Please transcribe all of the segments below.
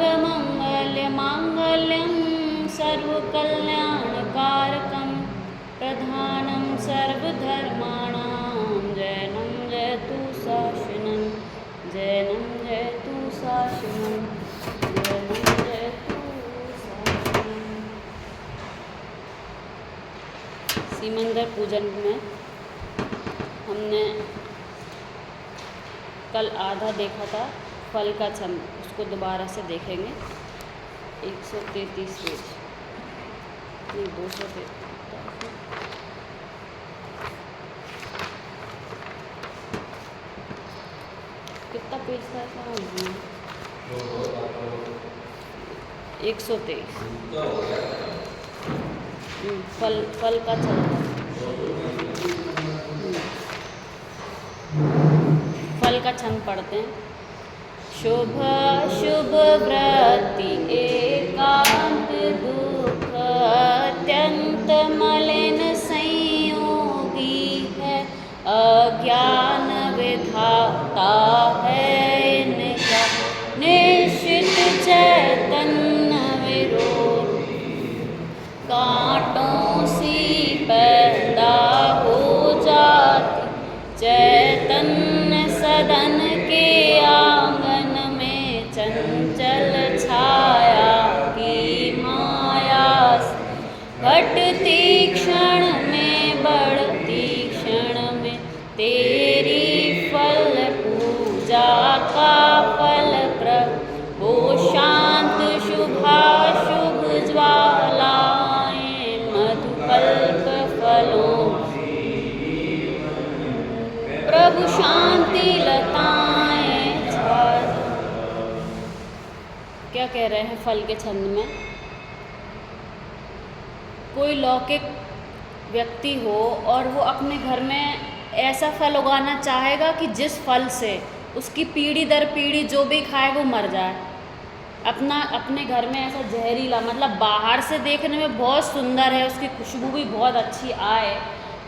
सर्वमङ्गलमाङ्गल्यं सर्वकल्याणकारकं प्रधानं सर्वधर्माणां जैनं जयतु शासनं जैनं जयतु शासनं जैनं जयतु शासनं। सीमंदर पूजन में हमने कल आधा देखा था फल का छंद, उसको दोबारा से देखेंगे। 133 पेज नहीं 233 कितना पेज था ऐसा 123 फल का छंद फल का छंद पढ़ते हैं। शुभ शुभ वृत्ति एकांत दुख अत्यंत मलिन संयोगी है, अज्ञान विधाता है इनका निश्चित चैतन्य विरोध, कांटों सी पैदा हो जाती चैतन्य सदन के आंगन में, चंचल छाया की माया घटती क्षण में बढ़ती क्षण में, तेरी फल पूजा का फल प्रभु शांत शुभाशुभ ज्वालाएं मधुकल्प फलों प्रभु शांति लताएं छाद। क्या कह रहे हैं फल के छंद में? कोई लौकिक व्यक्ति हो और वो अपने घर में ऐसा फल उगाना चाहेगा कि जिस फल से उसकी पीढ़ी दर पीढ़ी जो भी खाए वो मर जाए। अपने घर में ऐसा जहरीला, मतलब बाहर से देखने में बहुत सुंदर है, उसकी खुशबू भी बहुत अच्छी आए,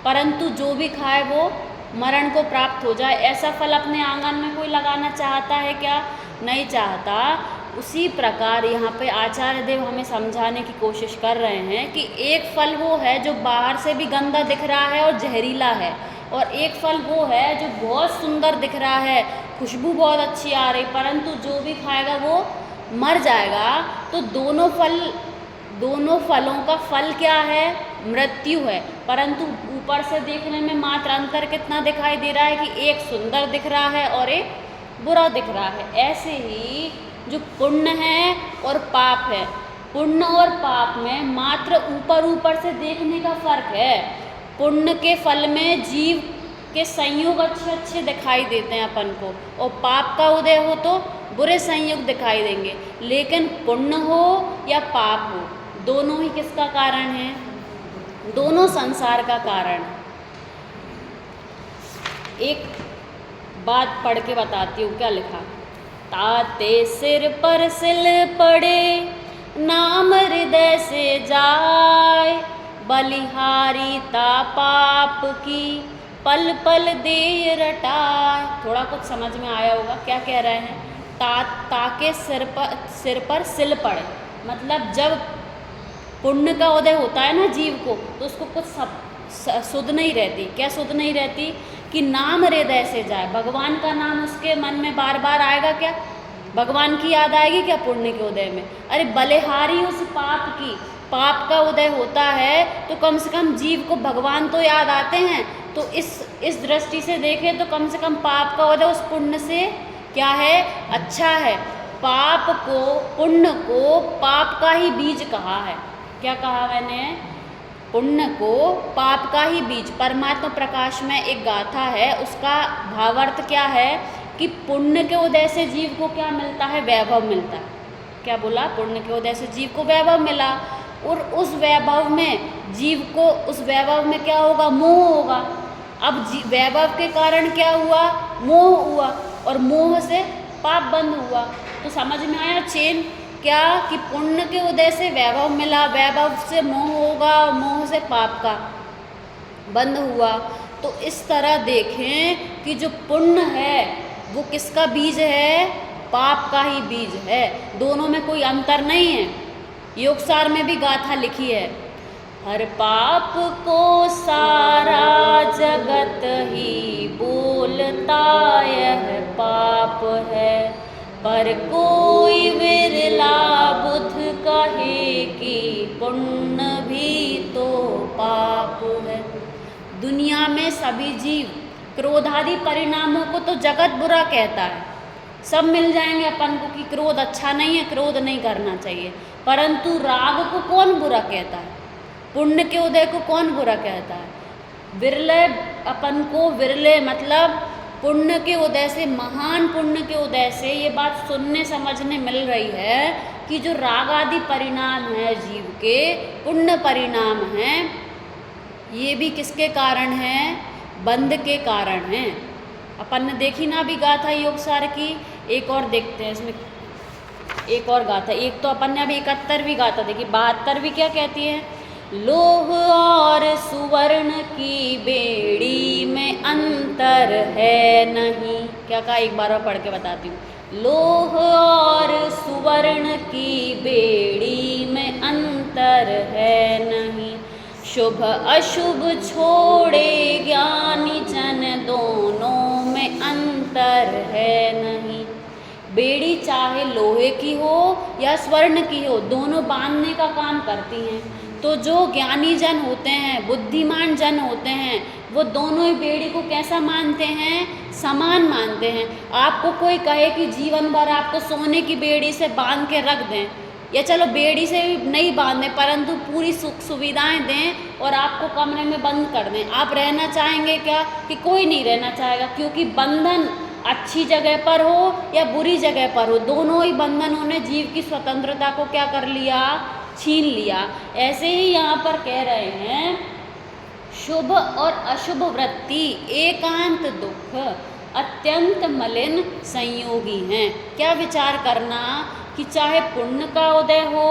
परंतु जो भी खाए वो मरण को प्राप्त हो जाए, ऐसा फल अपने आंगन में कोई लगाना चाहता है क्या? नहीं चाहता। उसी प्रकार यहाँ पे आचार्य देव हमें समझाने की कोशिश कर रहे हैं कि एक फल वो है जो बाहर से भी गंदा दिख रहा है और जहरीला है, और एक फल वो है जो बहुत सुंदर दिख रहा है, खुशबू बहुत अच्छी आ रही, परंतु जो भी खाएगा वो मर जाएगा। तो दोनों फलों का फल क्या है? मृत्यु है। परंतु ऊपर से देखने में मात्र अंतर कितना दिखाई दे रहा है कि एक सुंदर दिख रहा है और एक बुरा दिख रहा है। ऐसे ही जो पुण्य है और पाप है, पुण्य और पाप में मात्र ऊपर से देखने का फर्क है। पुण्य के फल में जीव के संयोग अच्छे दिखाई देते हैं अपन को, और पाप का उदय हो तो बुरे संयोग दिखाई देंगे। लेकिन पुण्य हो या पाप हो, दोनों ही किसका कारण है? दोनों संसार का कारण। एक बात पढ़ के बताती हूँ क्या लिखा। ताते सिर पर सिल पड़े, नाम हृदय से जाए, बलिहारी ता पाप की पल पल देय रटाए। थोड़ा कुछ समझ में आया होगा क्या कह रहे हैं? ताके सिर पर सिल पड़े, मतलब जब पुण्य का उदय होता है ना जीव को, तो उसको कुछ सुध नहीं रहती। क्या सुध नहीं रहती? कि नाम हृदय से जाए, भगवान का नाम उसके मन में बार बार आएगा क्या? भगवान की याद आएगी क्या पुण्य के उदय में? अरे बलिहारी उस पाप का उदय होता है तो कम से कम जीव को भगवान तो याद आते हैं। तो इस दृष्टि से देखें तो कम से कम पाप का उदय उस पुण्य से क्या है? अच्छा है। पुण्य को पाप का ही बीज कहा है। क्या कहा मैंने? पुण्य को पाप का ही बीज। परमात्मा प्रकाश में एक गाथा है, उसका भावार्थ क्या है कि पुण्य के उदय से जीव को क्या मिलता है? वैभव मिलता है। क्या बोला? पुण्य के उदय से जीव को वैभव मिला, और उस वैभव में जीव को, उस वैभव में क्या होगा? मोह होगा। अब वैभव के कारण क्या हुआ? मोह हुआ, और मोह से पाप बंद हुआ। तो समझ में आया चेन? क्या कि पुण्य के उदय से वैभव मिला, वैभव से मोह होगा, मोह से पाप का बंद हुआ। तो इस तरह देखें कि जो पुण्य है वो किसका बीज है? पाप का ही बीज है, दोनों में कोई अंतर नहीं है। योगसार में भी गाथा लिखी है, हर पाप को सारा जगत ही बोलता यह पाप है, पर कोई विरला बुध कहे कि पुण्य भी तो पाप है। दुनिया में सभी जीव क्रोधादि परिणामों को तो जगत बुरा कहता है, सब मिल जाएंगे अपन को कि क्रोध अच्छा नहीं है, क्रोध नहीं करना चाहिए, परंतु राग को कौन बुरा कहता है, पुण्य के उदय को कौन बुरा कहता है। विरले अपन को, विरले मतलब पुण्य के उदय से, महान पुण्य के उदय से ये बात सुनने समझने मिल रही है कि जो राग आदि परिणाम है जीव के, पुण्य परिणाम हैं, ये भी किसके कारण हैं, बंध के कारण हैं। अपन ने देखी ना भी गाथा योगसार की, एक और देखते हैं इसमें, एक और गाथा, एक तो अपन ने अभी 71वीं गाथा देखी, 72वीं क्या कहती है, लोह और सुवर्ण की बेड़ी में अंतर है नहीं। क्या कहा, एक बार और पढ़ के बताती हूँ, लोह और सुवर्ण की बेड़ी में अंतर है नहीं, शुभ अशुभ छोड़े ज्ञानी जन दोनों में अंतर है नहीं। बेड़ी चाहे लोहे की हो या स्वर्ण की हो, दोनों बांधने का काम करती हैं। तो जो ज्ञानी जन होते हैं, बुद्धिमान जन होते हैं, वो दोनों ही बेड़ी को कैसा मानते हैं, समान मानते हैं। आपको कोई कहे कि जीवन भर आपको सोने की बेड़ी से बांध के रख दें, या चलो बेड़ी से नहीं बांधें परंतु पूरी सुख सुविधाएं दें और आपको कमरे में बंद कर दें, आप रहना चाहेंगे क्या, कि कोई नहीं रहना चाहेगा, क्योंकि बंधन अच्छी जगह पर हो या बुरी जगह पर हो, दोनों ही बंधनों ने जीव की स्वतंत्रता को क्या कर लिया, छीन लिया। ऐसे ही यहाँ पर कह रहे हैं, शुभ और अशुभ वृत्ति एकांत दुख अत्यंत मलिन संयोगी हैं। क्या विचार करना कि चाहे पुण्य का उदय हो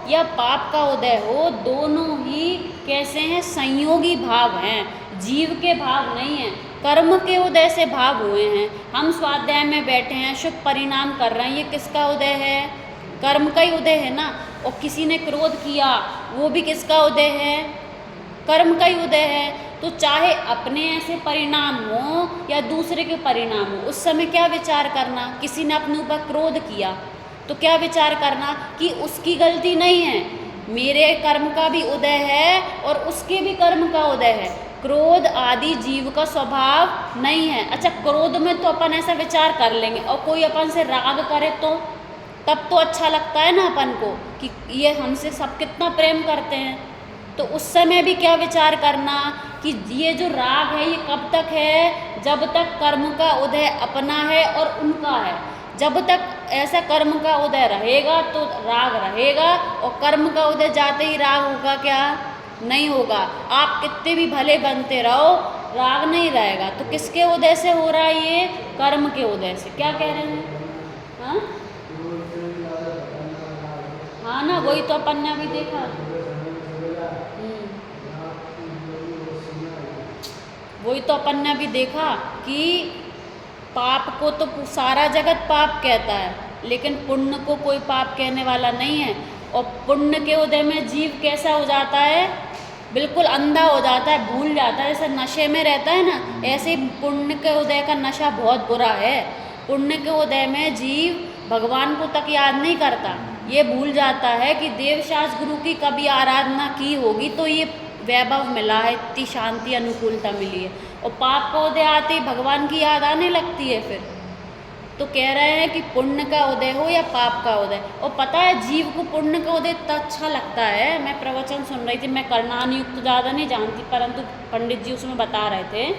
या पाप का उदय हो, दोनों ही कैसे हैं, संयोगी भाव हैं, जीव के भाव नहीं हैं, कर्म के उदय से भाव हुए हैं। हम स्वाध्याय में बैठे हैं, शुभ परिणाम कर रहे हैं, ये किसका उदय है, कर्म का ही उदय है ना। और किसी ने क्रोध किया, वो भी किसका उदय है, कर्म का ही उदय है। तो चाहे अपने ऐसे परिणाम हो या दूसरे के परिणाम हो, उस समय क्या विचार करना, किसी ने अपने ऊपर क्रोध किया तो क्या विचार करना कि उसकी गलती नहीं है, मेरे कर्म का भी उदय है और उसके भी कर्म का उदय है। क्रोध आदि जीव का स्वभाव नहीं है। अच्छा, क्रोध में तो अपन ऐसा विचार कर लेंगे, और कोई अपन से राग करे तो तब तो अच्छा लगता है ना अपन को कि ये हमसे सब कितना प्रेम करते हैं। तो उस समय भी क्या विचार करना कि ये जो राग है ये कब तक है, जब तक कर्म का उदय अपना है और उनका है। जब तक ऐसा कर्म का उदय रहेगा तो राग रहेगा, और कर्म का उदय जाते ही राग होगा क्या, नहीं होगा। आप कितने भी भले बनते रहो, राग नहीं रहेगा। तो किसके उदय से हो रहा है ये, कर्म के उदय से। क्या कह रहे हैं, हाँ हाँ ना, वही तो अपन ने अभी देखा। वही तो अपन ने अभी देखा कि पाप को तो सारा जगत पाप कहता है, लेकिन पुण्य को कोई पाप कहने वाला नहीं है। और पुण्य के उदय में जीव कैसा हो जाता है, बिल्कुल अंधा हो जाता है, भूल जाता है, जैसे नशे में रहता है ना, ऐसे ही पुण्य के उदय का नशा बहुत बुरा है। पुण्य के उदय में जीव भगवान को तक याद नहीं करता, ये भूल जाता है कि देवशास गुरु की कभी आराधना की होगी तो ये वैभव मिला है, इतनी शांति अनुकूलता मिली है। और पाप का उदय आते ही भगवान की याद आने लगती है फिर। तो कह रहे हैं कि पुण्य का उदय हो या पाप का उदय। और पता है जीव को पुण्य का उदय इतना अच्छा लगता है, मैं प्रवचन सुन रही थी, मैं करणान युक्त ज़्यादा नहीं जानती, परंतु पंडित जी उसमें बता रहे थे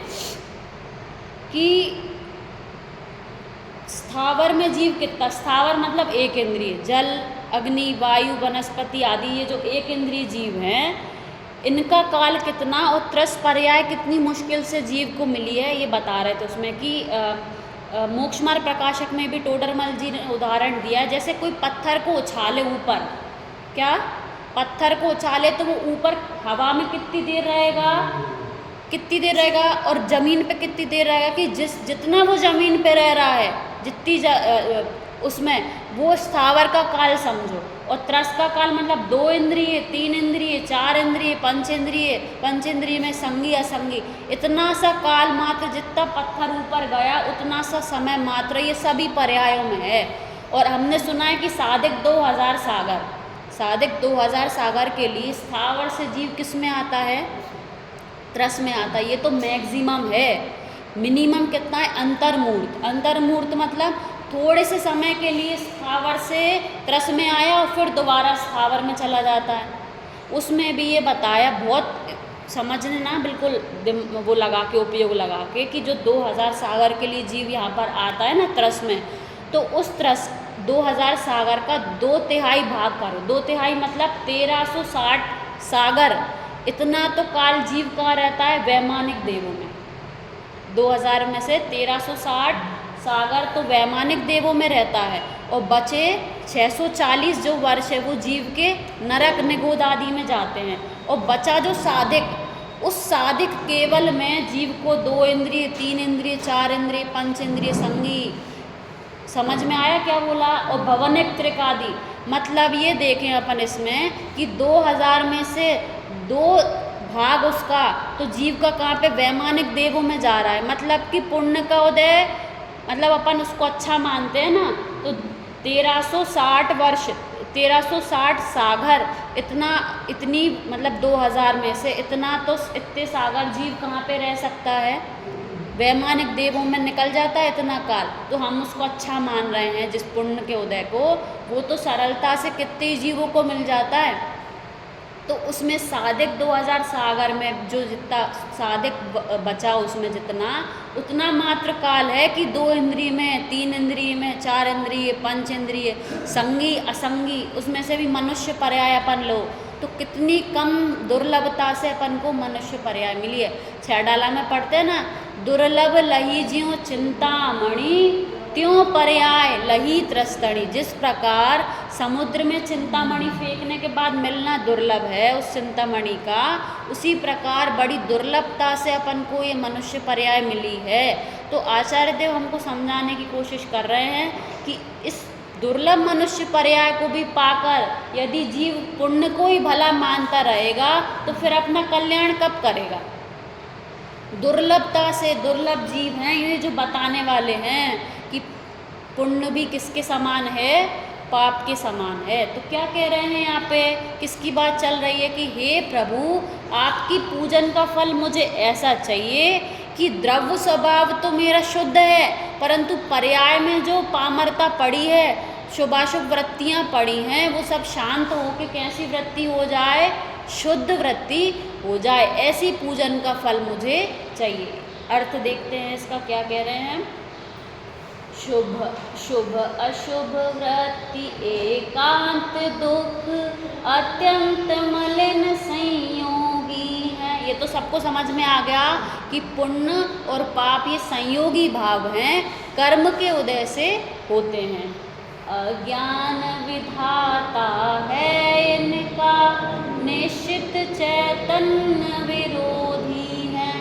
कि स्थावर में जीव कितना, स्थावर मतलब एक इंद्रिय, जल अग्नि वायु वनस्पति आदि, ये जो एक इंद्रिय जीव हैं, इनका काल कितना और त्रस पर्याय कितनी मुश्किल से जीव को मिली है, ये बता रहे थे उसमें कि मोक्ष मार्ग प्रकाशक में भी टोडरमल जी ने उदाहरण दिया है। जैसे कोई पत्थर को उछाले ऊपर, क्या पत्थर को उछाले तो वो ऊपर हवा में कितनी देर रहेगा, कितनी देर रहेगा, और ज़मीन पे कितनी देर रहेगा, कि जितना वो ज़मीन पे रह रहा है, जितनी उसमें वो स्थावर का काल समझो। और त्रस का काल मतलब 2 इंद्रिय, 3 इंद्रिय, 4 इंद्रिय, पंच इंद्रिय में संगी असंगी, इतना सा काल मात्र, जितना पत्थर ऊपर गया उतना सा समय मात्र, ये सभी पर्यायों में है। और हमने सुना है कि साधिक 2000 सागर, साधिक 2000 सागर के लिए स्थावर से जीव किस में आता है? त्रस में आता है। ये तो मैक्सिमम है। मिनिमम कितना है? अंतर्मूर्त। अंतर्मूर्त मतलब थोड़े से समय के लिए स्थावर से त्रस में आया और फिर दोबारा स्थावर में चला जाता है। उसमें भी ये बताया, बहुत समझने ना बिल्कुल वो लगा के, उपयोग लगा के, कि जो 2000 सागर के लिए जीव यहाँ पर आता है ना त्रस में, तो उस त्रस 2000 सागर का 2/3 भाग करो। 2/3 मतलब 1360 सागर, इतना तो काल जीव कहाँ रहता है? वैमानिक देवों में। 2000 में से 1360 सागर तो वैमानिक देवों में रहता है, और बचे 640 जो वर्ष है वो जीव के नरक निगोद आदि में जाते हैं। और बचा जो साधिक, उस साधिक केवल में जीव को 2 इंद्रिय, 3 इंद्रिय, 4 इंद्रिय, पंच इंद्रिय संगी, समझ में आया क्या बोला? और भवनिक त्रिकादि, मतलब ये देखें अपन इसमें कि 2000 में से 2 भाग उसका तो जीव का कहाँ पे? वैमानिक देवों में जा रहा है। मतलब कि पुण्य का उदय, मतलब अपन उसको अच्छा मानते हैं ना, तो 1360 वर्ष, 1360 सागर, इतनी मतलब 2000 में से इतना तो, इतने सागर जीव कहाँ पे रह सकता है? वैमानिक देवों में निकल जाता है इतना काल, तो हम उसको अच्छा मान रहे हैं जिस पुण्य के उदय को, वो तो सरलता से कितने जीवों को मिल जाता है। तो उसमें साधिक 2000 सागर में जो जितना साधिक बचा, उसमें जितना उतना मात्र काल है कि 2 इंद्रिय में, 3 इंद्रिय में, 4 इंद्रिय, पंच इंद्रिय, संगी असंगी, उसमें से भी मनुष्य पर्याय अपन लो तो कितनी कम दुर्लभता से अपन को मनुष्य पर्याय मिली है। 6 डाला में पढ़ते हैं ना, दुर्लभ लही ज्यों चिंतामणि त्यों पर्याय लही त्रस्तणी। जिस प्रकार समुद्र में चिंतामणि फेंकने के बाद मिलना दुर्लभ है उस चिंतामणि का, उसी प्रकार बड़ी दुर्लभता से अपन को ये मनुष्य पर्याय मिली है। तो आचार्य देव हमको समझाने की कोशिश कर रहे हैं कि इस दुर्लभ मनुष्य पर्याय को भी पाकर यदि जीव पुण्य को ही भला मानता रहेगा तो फिर अपना कल्याण कब करेगा? दुर्लभता से दुर्लभ जीव हैं ये जो बताने वाले हैं कि पुण्य भी किसके समान है? पाप के समान है। तो क्या कह रहे हैं यहाँ पे? किसकी बात चल रही है कि हे प्रभु, आपकी पूजन का फल मुझे ऐसा चाहिए कि द्रव्य स्वभाव तो मेरा शुद्ध है, परंतु पर्याय में जो पामरता पड़ी है, शुभाशुभ वृत्तियाँ पड़ी हैं, वो सब शांत होकर कैसी वृत्ति हो जाए? शुद्ध वृत्ति हो जाए। ऐसी पूजन का फल मुझे चाहिए। अर्थ देखते हैं इसका, क्या कह रहे हैं? शुभ शुभ अशुभ वृत्ति एकांत दुख अत्यंत मलिन संयोगी है। ये तो सबको समझ में आ गया कि पुण्य और पाप ये संयोगी भाव हैं, कर्म के उदय से होते हैं। अज्ञान विधाता है इनका, निश्चित चैतन्य विरोधी है।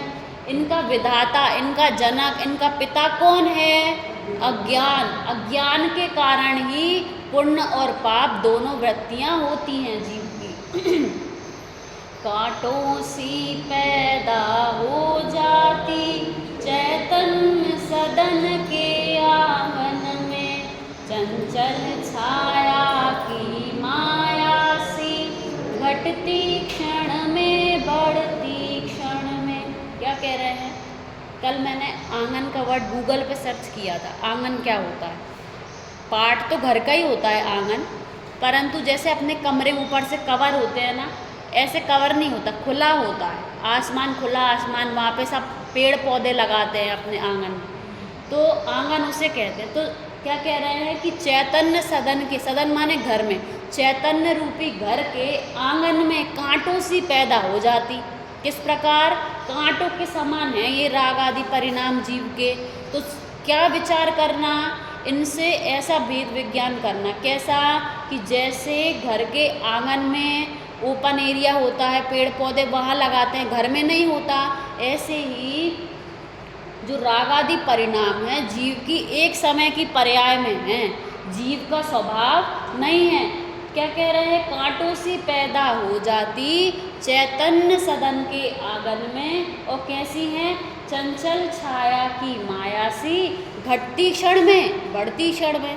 इनका विधाता, इनका जनक, इनका पिता कौन है? अज्ञान। अज्ञान के कारण ही पुण्य और पाप दोनों वृत्तियां होती हैं जीव की। कांटों सी पैदा हो जाती चैतन्य सदन के आंगन में, चंचल छाया की माया सी घटती क्षण में बढ़ती क्षण में। क्या कह रहे हैं? कल मैंने आंगन का वर्ड गूगल पे सर्च किया था। आंगन क्या होता है? पार्ट तो घर का ही होता है आंगन, परंतु जैसे अपने कमरे ऊपर से कवर होते हैं ना, ऐसे कवर नहीं होता, खुला होता है। आसमान खुला आसमान, वहाँ पे सब पेड़ पौधे लगाते हैं अपने आंगन में, तो आंगन उसे कहते हैं। तो क्या कह रहे हैं कि चैतन्य सदन के, सदन माने घर में, चैतन्य रूपी घर के आंगन में कांटों सी पैदा हो जाती। किस प्रकार? कांटों के समान है ये राग आदि परिणाम जीव के। तो क्या विचार करना? इनसे ऐसा भेद विज्ञान करना। कैसा? कि जैसे घर के आंगन में ओपन एरिया होता है, पेड़ पौधे वहाँ लगाते हैं, घर में नहीं होता, ऐसे ही जो राग आदि परिणाम है जीव की एक समय की पर्याय में हैं, जीव का स्वभाव नहीं है। क्या कह रहे हैं? कांटों सी पैदा हो जाती चैतन्य सदन के आंगन में, और कैसी हैं? चंचल छाया की माया सी, घटती क्षण में बढ़ती क्षण में।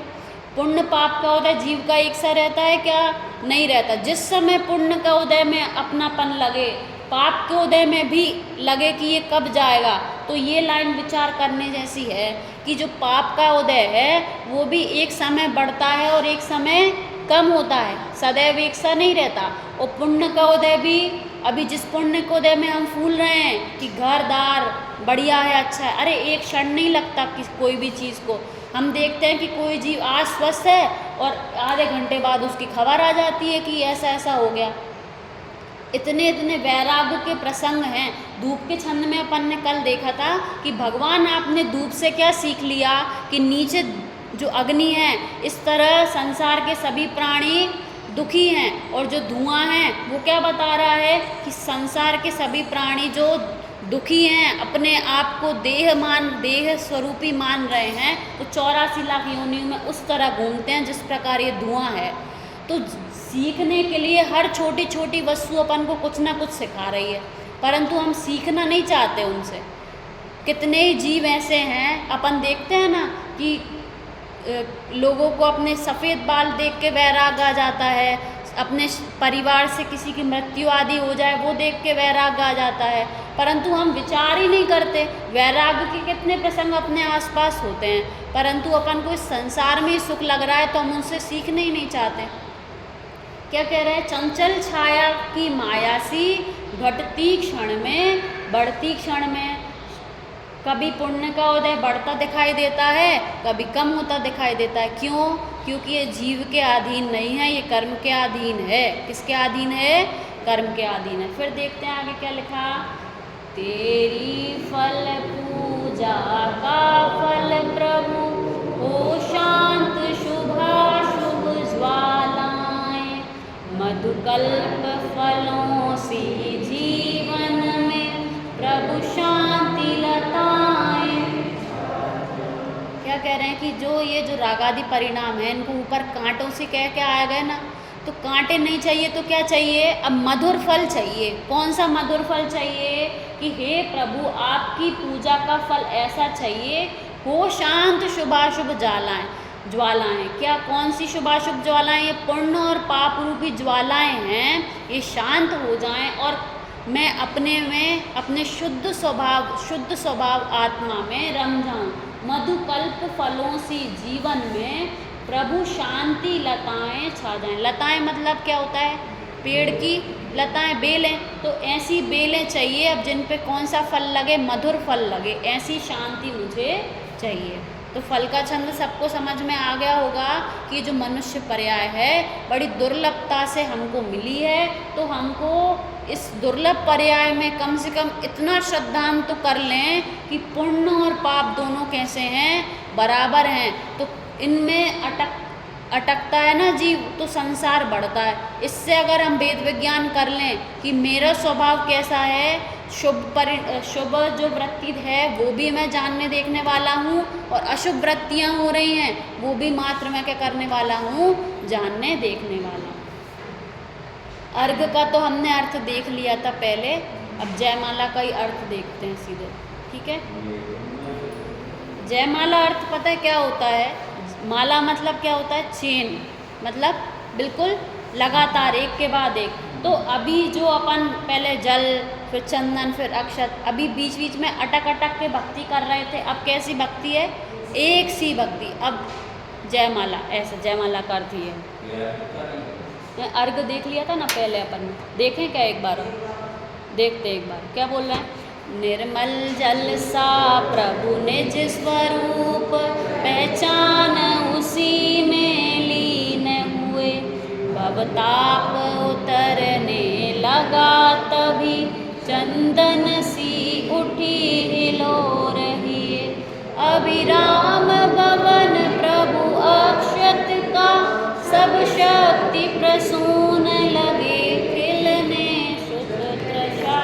पुण्य पाप का उदय जीव का एक सा रहता है क्या? नहीं रहता। जिस समय पुण्य का उदय में अपनापन लगे, पाप के उदय में भी लगे कि ये कब जाएगा, तो ये लाइन विचार करने जैसी है कि जो पाप का उदय है वो भी एक समय बढ़ता है और एक समय कम होता है, सदैव एक सा नहीं रहता। और पुण्य का उदय भी, अभी जिस पुण्य के उदय में हम फूल रहे हैं कि घर दार बढ़िया है, अच्छा है, अरे एक क्षण नहीं लगता कि कोई भी चीज़ को। हम देखते हैं कि कोई जीव आज स्वस्थ है और आधे घंटे बाद उसकी खबर आ जाती है कि ऐसा ऐसा हो गया। इतने इतने वैराग्य के प्रसंग हैं। धूप के छंद में अपन ने कल देखा था कि भगवान आपने धूप से क्या सीख लिया कि नीचे जो अग्नि है, इस तरह संसार के सभी प्राणी दुखी हैं, और जो धुआं है वो क्या बता रहा है कि संसार के सभी प्राणी जो दुखी हैं, अपने आप को देह स्वरूपी मान रहे हैं, तो 84 लाख योनियों में उस तरह घूमते हैं जिस प्रकार ये धुआं है। तो सीखने के लिए हर छोटी छोटी वस्तु अपन को कुछ ना कुछ सिखा रही है, परंतु हम सीखना नहीं चाहते उनसे। कितने ही जीव ऐसे हैं, अपन देखते हैं ना कि लोगों को अपने सफ़ेद बाल देख के वैराग आ जाता है, अपने परिवार से किसी की मृत्यु आदि हो जाए वो देख के वैराग आ जाता है, परंतु हम विचार ही नहीं करते। वैराग के कितने प्रसंग अपने आसपास होते हैं, परंतु अपन को इस संसार में ही सुख लग रहा है तो हम उनसे सीखने ही नहीं चाहते। क्या कह रहे हैं? चंचल छाया की माया सी, घटती क्षण में बढ़ती क्षण में। कभी पुण्य का उदय बढ़ता दिखाई देता है, कभी कम होता दिखाई देता है। क्यों? क्योंकि ये जीव के अधीन नहीं है, ये कर्म के अधीन है। किसके अधीन है? कर्म के अधीन है। फिर देखते हैं आगे क्या लिखा। तेरी फल पूजा का फल प्रभु हो शांत शुभाशुभ ज्वालाएं, मधुकल्प फलों सी जीवन में प्रभु शांति लताएं। क्या कह रहे हैं कि जो ये जो रागादि परिणाम है, इनको ऊपर कांटों से कह के आया गया ना, तो कांटे नहीं चाहिए तो क्या चाहिए? अब मधुर फल चाहिए। कौन सा मधुर फल चाहिए? कि हे प्रभु आपकी पूजा का फल ऐसा चाहिए हो शांत शुभाशुभ ज्वालाएं। क्या कौन सी शुभाशुभ ज्वालाएं? ये पुण्य और पाप रूपी ज्वालाएं हैं, ये शांत हो जाएं और मैं अपने में अपने शुद्ध स्वभाव आत्मा में रम जाऊं। मधुकल्प फलों सी जीवन में प्रभु शांति लताएं छा जाएं। लताएं मतलब क्या होता है? पेड़ की लताएं, बेलें। तो ऐसी बेलें चाहिए अब जिन पे कौन सा फल लगे? मधुर फल लगे। ऐसी शांति मुझे चाहिए। तो फल का छंद सबको समझ में आ गया होगा कि जो मनुष्य पर्याय है बड़ी दुर्लभता से हमको मिली है, तो हमको इस दुर्लभ पर्याय में कम से कम इतना श्रद्धान तो कर लें कि पुण्य और पाप दोनों कैसे हैं? बराबर हैं। तो इनमें अटकता है ना जीव, तो संसार बढ़ता है। इससे अगर हम वेद विज्ञान कर लें कि मेरा स्वभाव कैसा है, शुभ जो वृत्ति है वो भी मैं जानने देखने वाला हूँ, और अशुभ वृत्तियाँ हो रही हैं वो भी मात्र मैं क्या करने वाला हूँ? जानने देखने वाला हूँ। अर्घ का तो हमने अर्थ देख लिया था पहले, अब जयमाला का ही अर्थ देखते हैं सीधे। ठीक है? जयमाला अर्थ पता है क्या होता है? माला मतलब क्या होता है? चेन, मतलब बिल्कुल लगातार एक के बाद एक। तो अभी जो अपन पहले जल, फिर चंदन, फिर अक्षत, अभी बीच बीच में अटक के भक्ति कर रहे थे। अब कैसी भक्ति है? एक सी भक्ति। अब जयमाला, ऐसा जयमाला का अर्थ ही है। अर्घ देख लिया था ना पहले अपन ने, देखें क्या एक बार? देखते एक बार क्या बोल रहे हैं। निर्मल जल सा प्रभु निज स्वरूप, पहचान उसी में लीन हुए, भवताप उतरने लगा तभी, चंदन सी उठी हिलो रही। अभिराम भवन प्रभु अक्षत का, सब शक्ति प्रसून लगे खिलने शुद्ध त्रषा,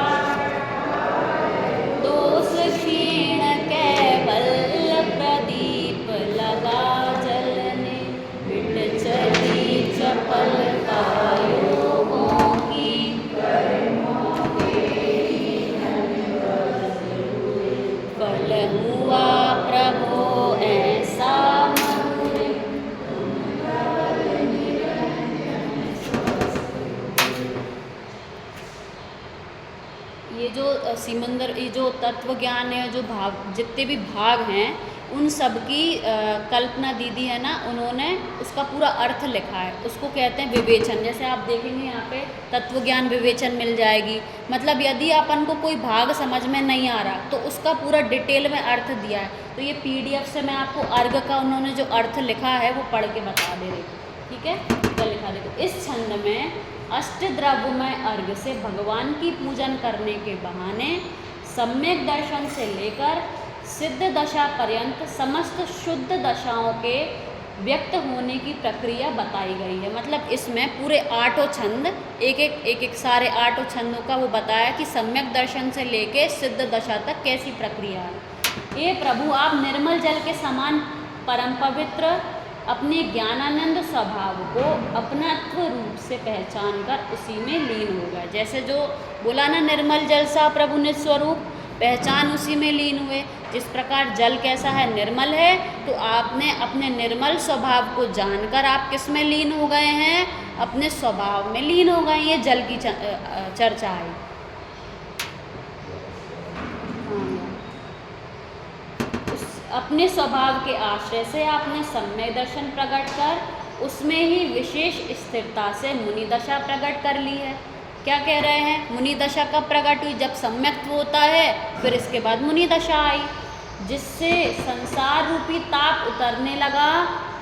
दोष क्षीण कैवल्य प्रदीप लगा जलने। समंदर, ये जो तत्व ज्ञान है, जो भाग जितने भी भाग हैं उन सब की कल्पना दीदी है ना, उन्होंने उसका पूरा अर्थ लिखा है, उसको कहते हैं विवेचन। जैसे आप देखेंगे यहाँ पे तत्व ज्ञान विवेचन मिल जाएगी, मतलब यदि अपन को कोई भाग समझ में नहीं आ रहा तो उसका पूरा डिटेल में अर्थ दिया है। तो ये PDF से मैं आपको अर्घ का उन्होंने जो अर्थ लिखा है वो पढ़ के बता दे रही, ठीक है। क्या लिखा देखो, इस छंद में अष्टद्रव्यमय अर्घ से भगवान की पूजन करने के बहाने सम्यक दर्शन से लेकर सिद्ध दशा पर्यंत समस्त शुद्ध दशाओं के व्यक्त होने की प्रक्रिया बताई गई है। मतलब इसमें पूरे 8 छंद, एक सारे 8 छंदों का वो बताया कि सम्यक दर्शन से लेके सिद्ध दशा तक कैसी प्रक्रिया है। ये प्रभु आप निर्मल जल के समान परम पवित्र अपने ज्ञानानंद स्वभाव को अपनत्व रूप से पहचान कर उसी में लीन हो गए। जैसे जो बोला ना, निर्मल जल सा प्रभु निस्वरूप, पहचान उसी में लीन हुए। जिस प्रकार जल कैसा है, निर्मल है, तो आपने अपने निर्मल स्वभाव को जानकर आप किस में लीन हो गए हैं, अपने स्वभाव में लीन हो गए। ये जल की चर्चा है। अपने स्वभाव के आश्रय से आपने सम्यक दर्शन प्रकट कर उसमें ही विशेष स्थिरता से मुनि दशा प्रकट कर ली है। क्या कह रहे हैं, मुनि दशा कब प्रकट हुई, जब सम्यक्त्व होता है, फिर इसके बाद मुनि दशा आई, जिससे संसार रूपी ताप उतरने लगा,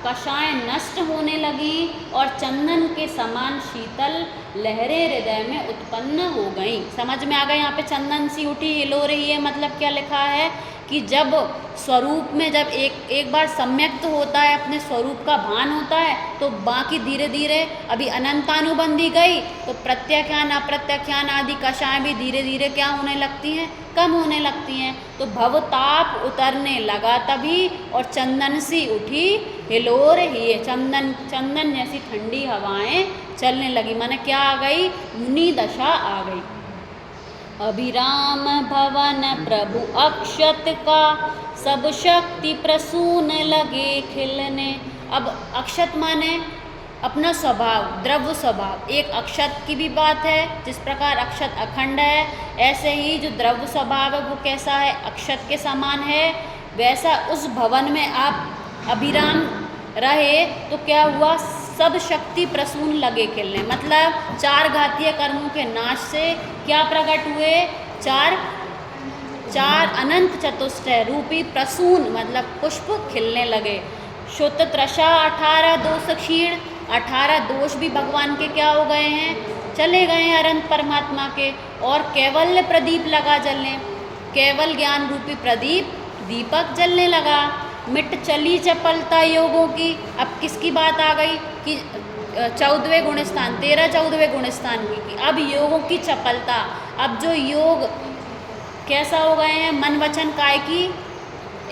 कषाय नष्ट होने लगी और चंदन के समान शीतल लहरें हृदय में उत्पन्न हो गई। समझ में आ गई, यहाँ पे चंदन सी उठी, हिलो रही है। मतलब क्या लिखा है कि जब स्वरूप में जब एक बार सम्यक्त होता है, अपने स्वरूप का भान होता है, तो बाकी धीरे धीरे अभी अनंतानुबंधी गई तो प्रत्याख्यान अप्रत्याख्यान आदि कषाय भी धीरे धीरे क्या होने लगती हैं, कम होने लगती हैं। तो भवताप उतरने लगा तभी, और चंदन सी उठी हिलोर ही, चंदन जैसी ठंडी हवाएं चलने लगी। माने क्या आ गई, मुनि दशा आ गई। अभिराम भवन प्रभु अक्षत का सब शक्ति प्रसून लगे खिलने। अब अक्षत माने अपना स्वभाव, द्रव्य स्वभाव। एक अक्षत की भी बात है, जिस प्रकार अक्षत अखंड है, ऐसे ही जो द्रव्य स्वभाव है वो कैसा है, अक्षत के समान है। वैसा उस भवन में आप अभिराम रहे तो क्या हुआ, सब शक्ति प्रसून लगे खिलने। मतलब 4 घातीय कर्मों के नाश से क्या प्रकट हुए, चार अनंत चतुष्टय रूपी प्रसून मतलब पुष्प खिलने लगे। शुद्ध त्रषा 18 दोष क्षीण, 18 दोष भी भगवान के क्या हो गए हैं, चले गए हैं अनंत परमात्मा के। और कैवल्य प्रदीप लगा जलने, केवल ज्ञान रूपी प्रदीप दीपक जलने लगा। मिट चली चपलता योगों की। अब किसकी बात आ गई कि 14वें गुण स्थान, 13-14वें गुण स्थान की। अब योगों की चपलता, अब जो योग कैसा हो गए हैं, मन वचन काय की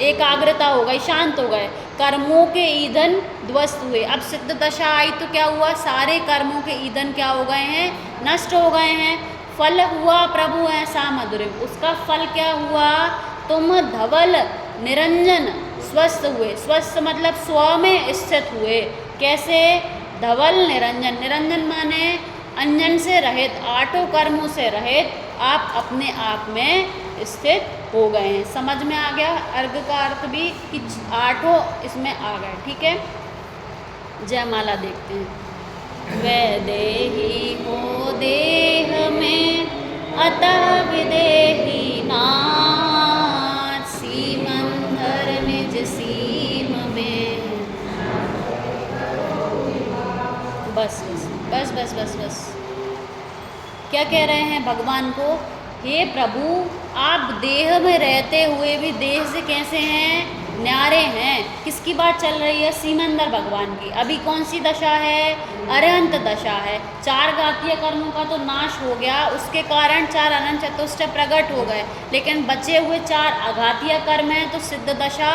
एकाग्रता हो गई, शांत हो गए। कर्मों के ईंधन ध्वस्त हुए। अब सिद्ध दशा आई तो क्या हुआ, सारे कर्मों के ईंधन क्या हो गए हैं, नष्ट हो गए हैं। फल हुआ प्रभु ऐसा मधुर, उसका फल क्या हुआ, तुम धवल निरंजन स्वस्थ हुए। स्वस्थ मतलब स्व में स्थित हुए। कैसे, धवल निरंजन, निरंजन माने अंजन से रहित, 8 कर्मों से रहित आप अपने आप में स्थित हो गए हैं। समझ में आ गया अर्घ का अर्थ भी कि 8 इसमें आ गए, ठीक है। जयमाला देखते हैं। वैदेही हो देह में अतः विदेही नाथ, सीमंधर निज सीम में। बस बस बस बस बस। क्या कह रहे हैं भगवान को, हे प्रभु आप देह में रहते हुए भी देह से कैसे हैं, न्यारे हैं। किसकी बात चल रही है, सीमंदर भगवान की। अभी कौन सी दशा है, अरहंत दशा है। 4 घातीय कर्मों का तो नाश हो गया, उसके कारण 4 अनंत चतुष्टय प्रकट हो गए, लेकिन बचे हुए 4 अघातीय कर्म हैं तो सिद्ध दशा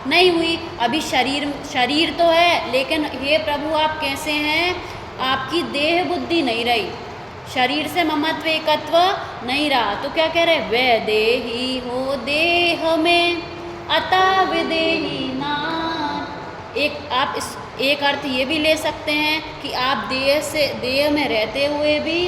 नहीं हुई। अभी शरीर तो है, लेकिन हे प्रभु आप कैसे हैं, आपकी देह बुद्धि नहीं रही, शरीर से ममत्व एकत्व नहीं रहा। तो क्या कह रहे, वे देही हो देह में अतः विदेही नाथ। आप एक अर्थ ये भी ले सकते हैं कि आप देह में रहते हुए भी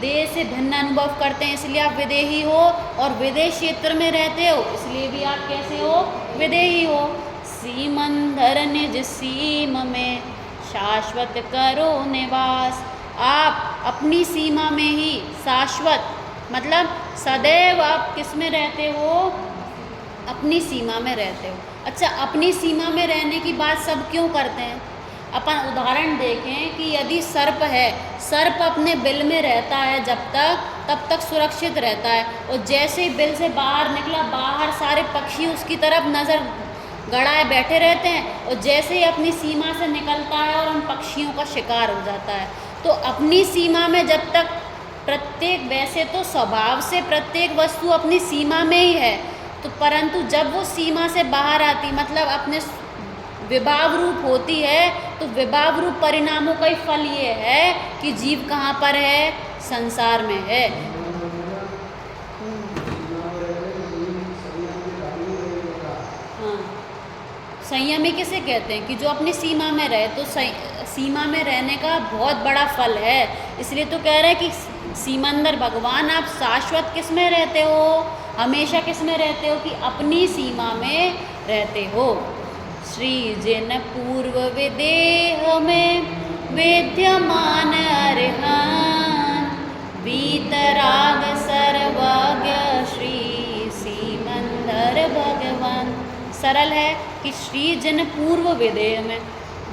देह से भिन्न अनुभव करते हैं इसलिए आप विदेही हो, और विदेश क्षेत्र में रहते हो इसलिए भी आप कैसे हो, विदेही हो। सीमंदर निज सीम में शाश्वत करो निवास, आप अपनी सीमा में ही शाश्वत मतलब सदैव आप किस में रहते हो, अपनी सीमा में रहते हो। अच्छा, अपनी सीमा में रहने की बात सब क्यों करते हैं? अपन उदाहरण देखें कि यदि सर्प है, सर्प अपने बिल में रहता है तब तक सुरक्षित रहता है, और जैसे ही बिल से बाहर निकला, बाहर सारे पक्षी उसकी तरफ नज़र गड़ाए बैठे रहते हैं, और जैसे ही अपनी सीमा से निकलता है और उन पक्षियों का शिकार हो जाता है। तो अपनी सीमा में जब तक प्रत्येक, वैसे तो स्वभाव से प्रत्येक वस्तु अपनी सीमा में ही है, तो परंतु जब वो सीमा से बाहर आती मतलब अपने विभाव रूप होती है, तो विभाव रूप परिणामों का ही फल ये है कि जीव कहाँ पर है, संसार में है। हाँ, संयमी किसे कहते हैं? कि जो अपनी सीमा में रहे। तो सीमा में रहने का बहुत बड़ा फल है, इसलिए तो कह रहे हैं कि सीमंदर भगवान आप शाश्वत किस में रहते हो, हमेशा किस में रहते हो, कि अपनी सीमा में रहते हो। श्री जिन पूर्व विदेह में विद्यमान अरहन, वीतराग सर्वज्ञ श्री सीमंदर भगवान। सरल है कि श्री जिन पूर्व विदेह में,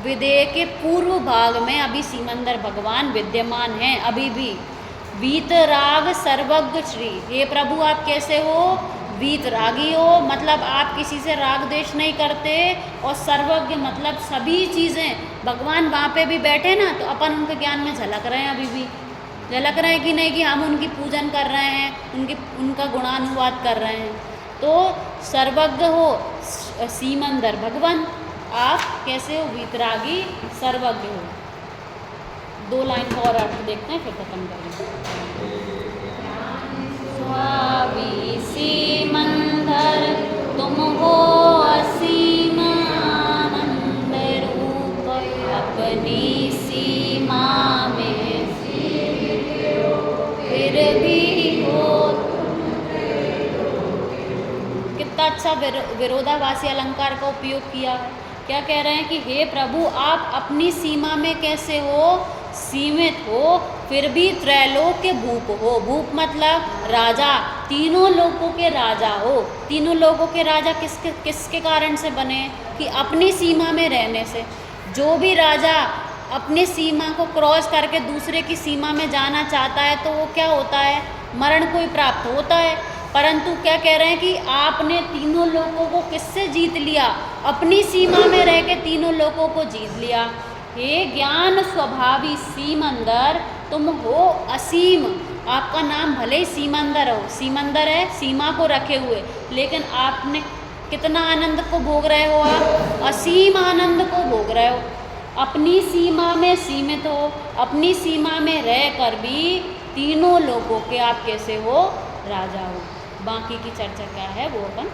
विदेह के पूर्व भाग में अभी सीमंदर भगवान विद्यमान हैं अभी भी। वीतराग सर्वज्ञ श्री, हे प्रभु आप कैसे हो, वीतरागी हो मतलब आप किसी से राग द्वेष नहीं करते, और सर्वज्ञ मतलब सभी चीज़ें, भगवान वहाँ पे भी बैठे ना, तो अपन उनके ज्ञान में झलक रहे हैं, अभी भी झलक रहे हैं कि नहीं, कि हम उनकी पूजन कर रहे हैं, उनका गुणानुवाद कर रहे हैं। तो सर्वज्ञ हो सीमंदर भगवान, आप कैसे हो, वीतरागी सर्वज्ञ हो। 2 लाइन का और अर्थ देखते हैं फिर खत्म करेंगे। स्वामी सीमंदर तुम हो असीम आनंद रूप, अपनी सीमा में फिर भी हो। कितना अच्छा विरोधाभासी अलंकार का उपयोग किया है। क्या कह रहे हैं कि हे प्रभु आप अपनी सीमा में कैसे हो, सीमित हो, फिर भी त्रैलोक के भूप हो। भूप मतलब राजा, तीनों लोगों के राजा हो। तीनों लोगों के राजा किसके कारण से बने, कि अपनी सीमा में रहने से। जो भी राजा अपनी सीमा को क्रॉस करके दूसरे की सीमा में जाना चाहता है तो वो क्या होता है, मरण को ही प्राप्त होता है। परंतु क्या कह रहे हैं कि आपने तीनों लोगों को किससे जीत लिया, अपनी सीमा में रह के तीनों लोगों को जीत लिया। हे ज्ञान स्वभावी सीमंदर तुम हो असीम, आपका नाम भले ही सीमंदर हो, सीमंदर है सीमा को रखे हुए, लेकिन आपने कितना आनंद को भोग रहे हो, आप असीम आनंद को भोग रहे हो। अपनी सीमा में सीमित हो, अपनी सीमा में रह कर भी तीनों लोगों के आप कैसे हो, राजा हो। बाकी की चर्चा क्या है वो अपन